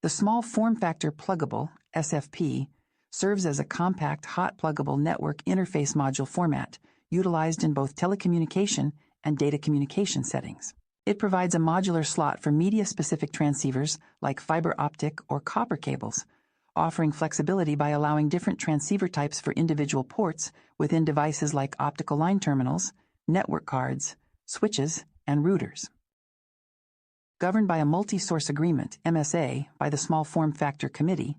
The small form factor pluggable, SFP, serves as a compact hot pluggable network interface module format utilized in both telecommunication and data communication settings. It provides a modular slot for media-specific transceivers like fiber optic or copper cables, offering flexibility by allowing different transceiver types for individual ports within devices like optical line terminals, network cards, switches, and routers. Governed by a multi-source agreement, MSA, by the Small Form Factor Committee,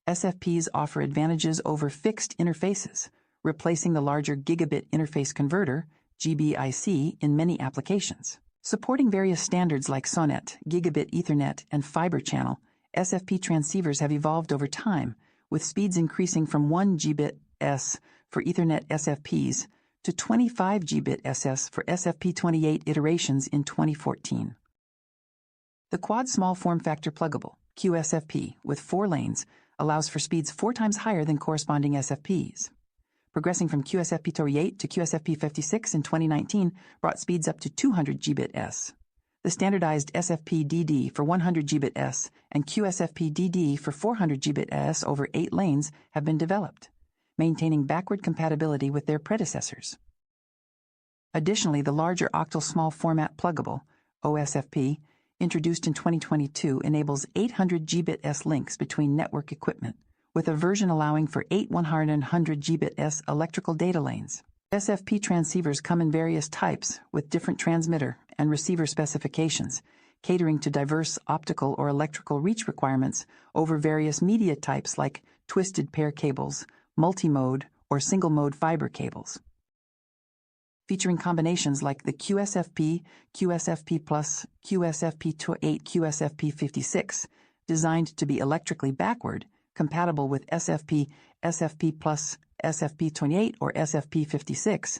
SFPs offer advantages over fixed interfaces, replacing the larger gigabit interface converter, GBIC, in many applications. Supporting various standards like SONET, Gigabit Ethernet, and Fiber Channel, SFP transceivers have evolved over time, with speeds increasing from 1 Gbps for Ethernet SFPs to 25 Gbps for SFP28 iterations in 2014. The Quad Small Form Factor Pluggable, QSFP, with 4 lanes, allows for speeds 4 times higher than corresponding SFPs. Progressing from QSFP28 to QSFP56 in 2019 brought speeds up to 200 Gbps. The standardized SFP-DD for 100 Gbps and QSFP-DD for 400 Gbps over 8 lanes have been developed, maintaining backward compatibility with their predecessors. Additionally, the larger octal small format pluggable, OSFP, introduced in 2022 enables 800 Gbps links between network equipment, with a version allowing for 8 100 Gbps electrical data lanes. SFP transceivers come in various types with different transmitter and receiver specifications, catering to diverse optical or electrical reach requirements over various media types like twisted pair cables, multi-mode, or single-mode fiber cables. Featuring combinations like the QSFP, QSFP+, QSFP28, QSFP56, designed to be electrically backward, compatible with SFP, SFP+, SFP28, or SFP56,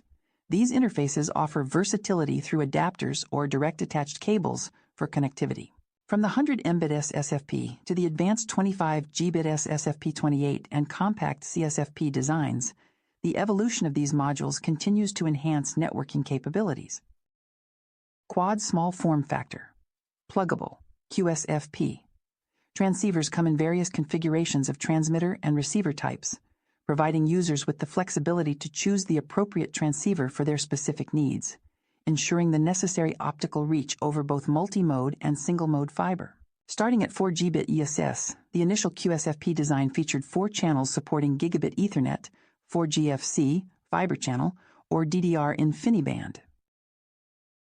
these interfaces offer versatility through adapters or direct-attached cables for connectivity. From the 100 Mbps SFP to the advanced 25 Gbps SFP28 and compact CSFP designs, the evolution of these modules continues to enhance networking capabilities. Quad Small Form Factor, Pluggable, QSFP. Transceivers come in various configurations of transmitter and receiver types, providing users with the flexibility to choose the appropriate transceiver for their specific needs, ensuring the necessary optical reach over both multi-mode and single-mode fiber. Starting at 4 Gbit ESS, the initial QSFP design featured 4 channels supporting Gigabit Ethernet, 4GFC, Fiber Channel, or DDR InfiniBand.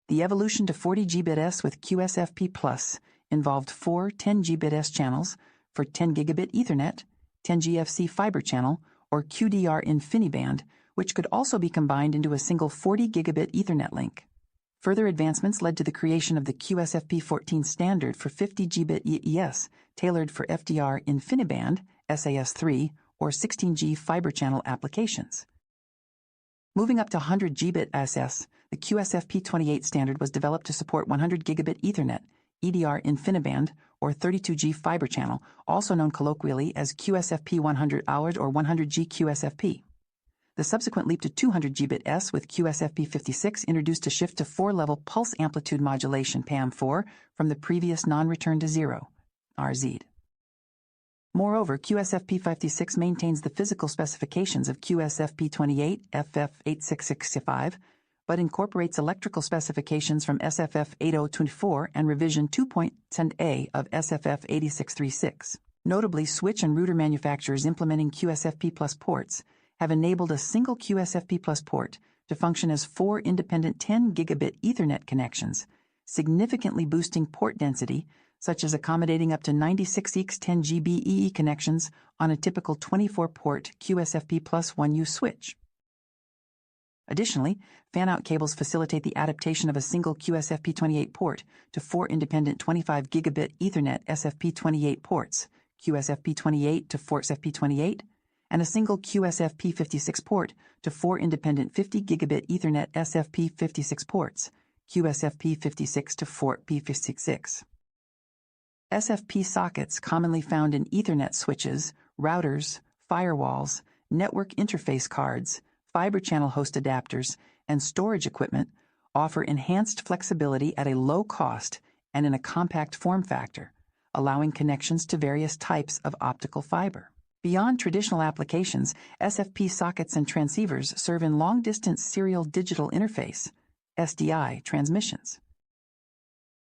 The evolution to 40 Gbps with QSFP+ involved 4 10 Gbps channels for 10 Gigabit Ethernet, 10 GFC Fiber Channel, or QDR InfiniBand, which could also be combined into a single 40 Gigabit Ethernet link. Further advancements led to the creation of the QSFP14 standard for 50 Gbit EES, tailored for FDR InfiniBand, SAS3, or 16G Fiber Channel applications. Moving up to 100 Gbit SS, the QSFP28 standard was developed to support 100 Gigabit Ethernet, EDR InfiniBand, or 32G Fiber Channel, also known colloquially as QSFP 100 hours or 100G QSFP. The subsequent leap to 200 Gbit S with QSFP 56 introduced a shift to 4-level pulse amplitude modulation PAM4 from the previous non-return to zero, RZ. Moreover, QSFP 56 maintains the physical specifications of QSFP 28 FF8665, but incorporates electrical specifications from SFF 8024 and revision 2.10a of SFF 8636. Notably, switch and router manufacturers implementing QSFP Plus ports have enabled a single QSFP Plus port to function as 4 independent 10 Gigabit Ethernet connections, significantly boosting port density, such as accommodating up to 96 x 10 GBE connections on a typical 24-port QSFP Plus 1U switch. Additionally, fan-out cables facilitate the adaptation of a single QSFP28 port to 4 independent 25 Gigabit Ethernet SFP28 ports, QSFP28 to 4SFP28, and a single QSFP56 port to 4 independent 50 Gigabit Ethernet SFP56 ports, QSFP56 to 4P56. SFP sockets commonly found in Ethernet switches, routers, firewalls, network interface cards, fiber channel host adapters, and storage equipment offer enhanced flexibility at a low cost and in a compact form factor, allowing connections to various types of optical fiber. Beyond traditional applications, SFP sockets and transceivers serve in long-distance serial digital interface (SDI) transmissions.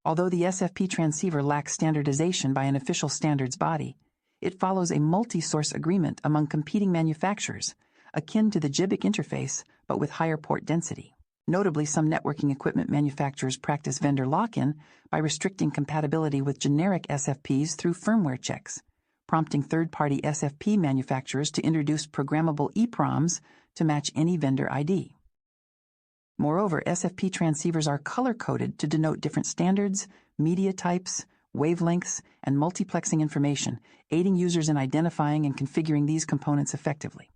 Although the SFP transceiver lacks standardization by an official standards body, it follows a multi-source agreement among competing manufacturers, akin to the GBIC interface but with higher port density. Notably, some networking equipment manufacturers practice vendor lock-in by restricting compatibility with generic SFPs through firmware checks, prompting third-party SFP manufacturers to introduce programmable EPROMs to match any vendor ID. Moreover, SFP transceivers are color-coded to denote different standards, media types, wavelengths, and multiplexing information, aiding users in identifying and configuring these components effectively.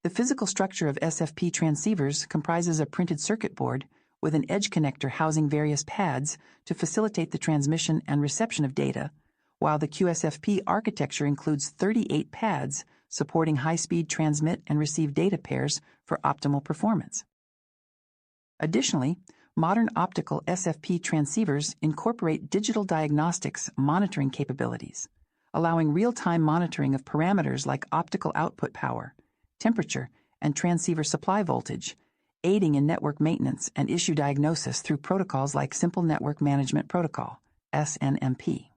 The physical structure of SFP transceivers comprises a printed circuit board with an edge connector housing various pads to facilitate the transmission and reception of data, while the QSFP architecture includes 38 pads supporting high-speed transmit and receive data pairs for optimal performance. Additionally, modern optical SFP transceivers incorporate digital diagnostics monitoring capabilities, allowing real-time monitoring of parameters like optical output power, temperature, and transceiver supply voltage, aiding in network maintenance and issue diagnosis through protocols like Simple Network Management Protocol, SNMP.